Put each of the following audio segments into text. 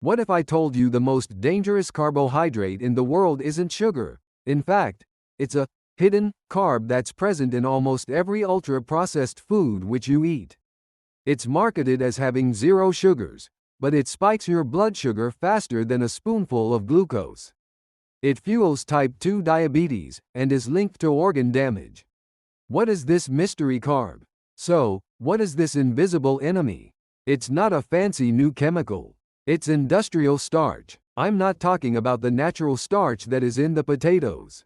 What if I told you the most dangerous carbohydrate in the world isn't sugar? In fact, it's a hidden carb that's present in almost every ultra-processed food which you eat. It's marketed as having zero sugars, but it spikes your blood sugar faster than a spoonful of glucose. It fuels type 2 diabetes and is linked to organ damage. What is this mystery carb? So, what is this invisible enemy? It's not a fancy new chemical. It's industrial starch. I'm not talking about the natural starch that is in the potatoes.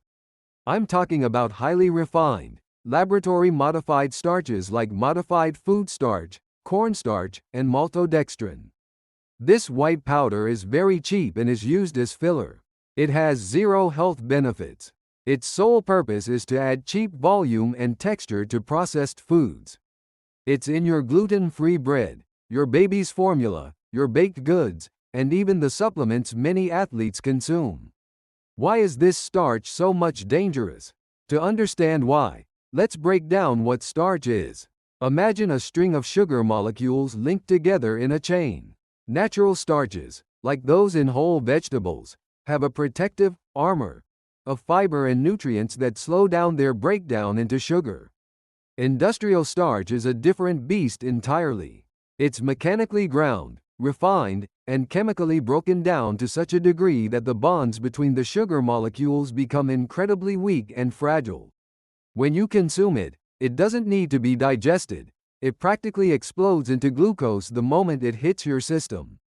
I'm talking about highly refined, laboratory-modified starches like modified food starch, cornstarch, and maltodextrin. This white powder is very cheap and is used as filler. It has zero health benefits. Its sole purpose is to add cheap volume and texture to processed foods. It's in your gluten-free bread, your baby's formula, your baked goods, and even the supplements many athletes consume. Why is this starch so much dangerous? To understand why, let's break down what starch is. Imagine a string of sugar molecules linked together in a chain. Natural starches, like those in whole vegetables, have a protective armor of fiber and nutrients that slow down their breakdown into sugar. Industrial starch is a different beast entirely. It's mechanically ground, refined, and chemically broken down to such a degree that the bonds between the sugar molecules become incredibly weak and fragile. When you consume it, it doesn't need to be digested. It practically explodes into glucose the moment it hits your system,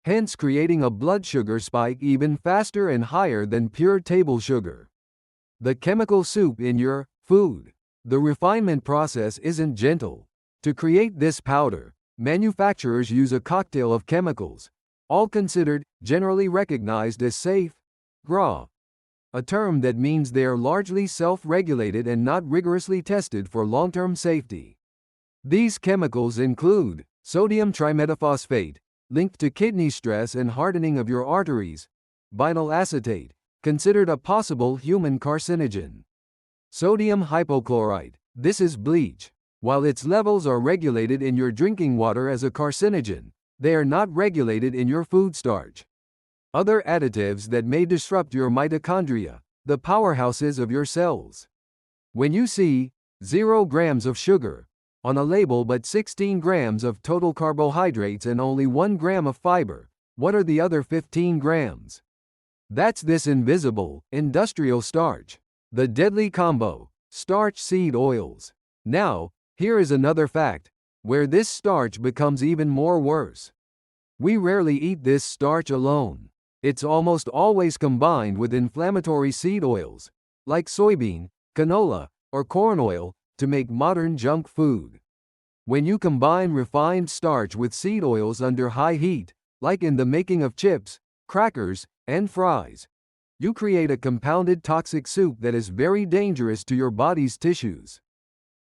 hence creating a blood sugar spike even faster and higher than pure table sugar. The chemical soup in your food. The refinement process isn't gentle. To create this powder, manufacturers use a cocktail of chemicals, all considered, generally recognized as safe, GRA, a term that means they are largely self-regulated and not rigorously tested for long-term safety. These chemicals include sodium trimetaphosphate, linked to kidney stress and hardening of your arteries, vinyl acetate, considered a possible human carcinogen. Sodium hypochlorite, this is bleach. While its levels are regulated in your drinking water as a carcinogen, they are not regulated in your food starch. Other additives that may disrupt your mitochondria, the powerhouses of your cells. When you see 0 grams of sugar on a label but 16 grams of total carbohydrates and only 1 gram of fiber, what are the other 15 grams? That's this invisible, industrial starch. The deadly combo, starch seed oils. Now, here is another fact, where this starch becomes even more worse. We rarely eat this starch alone. It's almost always combined with inflammatory seed oils, like soybean, canola, or corn oil, to make modern junk food. When you combine refined starch with seed oils under high heat, like in the making of chips, crackers, and fries, you create a compounded toxic soup that is very dangerous to your body's tissues.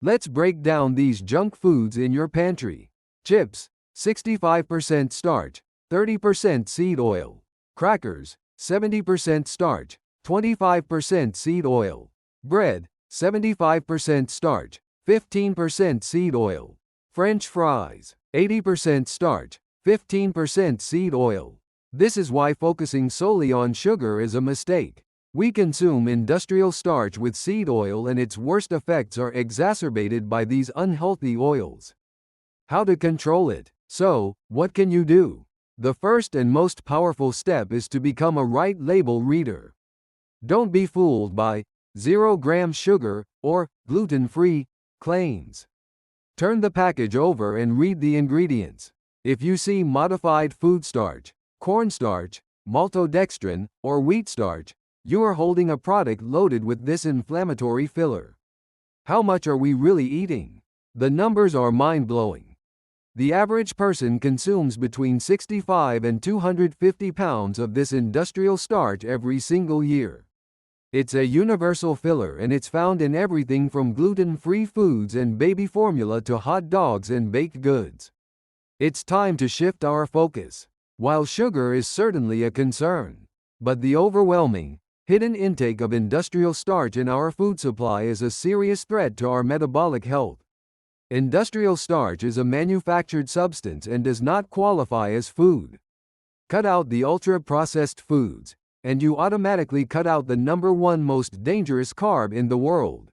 Let's break down these junk foods in your pantry. Chips, 65% starch, 30% seed oil. Crackers, 70% starch, 25% seed oil. Bread, 75% starch, 15% seed oil. French fries, 80% starch, 15% seed oil. This is why focusing solely on sugar is a mistake. We consume industrial starch with seed oil and its worst effects are exacerbated by these unhealthy oils. How to control it? So, what can you do? The first and most powerful step is to become a right label reader. Don't be fooled by 0 gram sugar or gluten-free claims. Turn the package over and read the ingredients. If you see modified food starch, cornstarch, maltodextrin, or wheat starch, you are holding a product loaded with this inflammatory filler. How much are we really eating? The numbers are mind-blowing. The average person consumes between 65 and 250 pounds of this industrial starch every single year. It's a universal filler and it's found in everything from gluten-free foods and baby formula to hot dogs and baked goods. It's time to shift our focus. While sugar is certainly a concern, but the overwhelming, hidden intake of industrial starch in our food supply is a serious threat to our metabolic health. Industrial starch is a manufactured substance and does not qualify as food. Cut out the ultra-processed foods, and you automatically cut out the number one most dangerous carb in the world.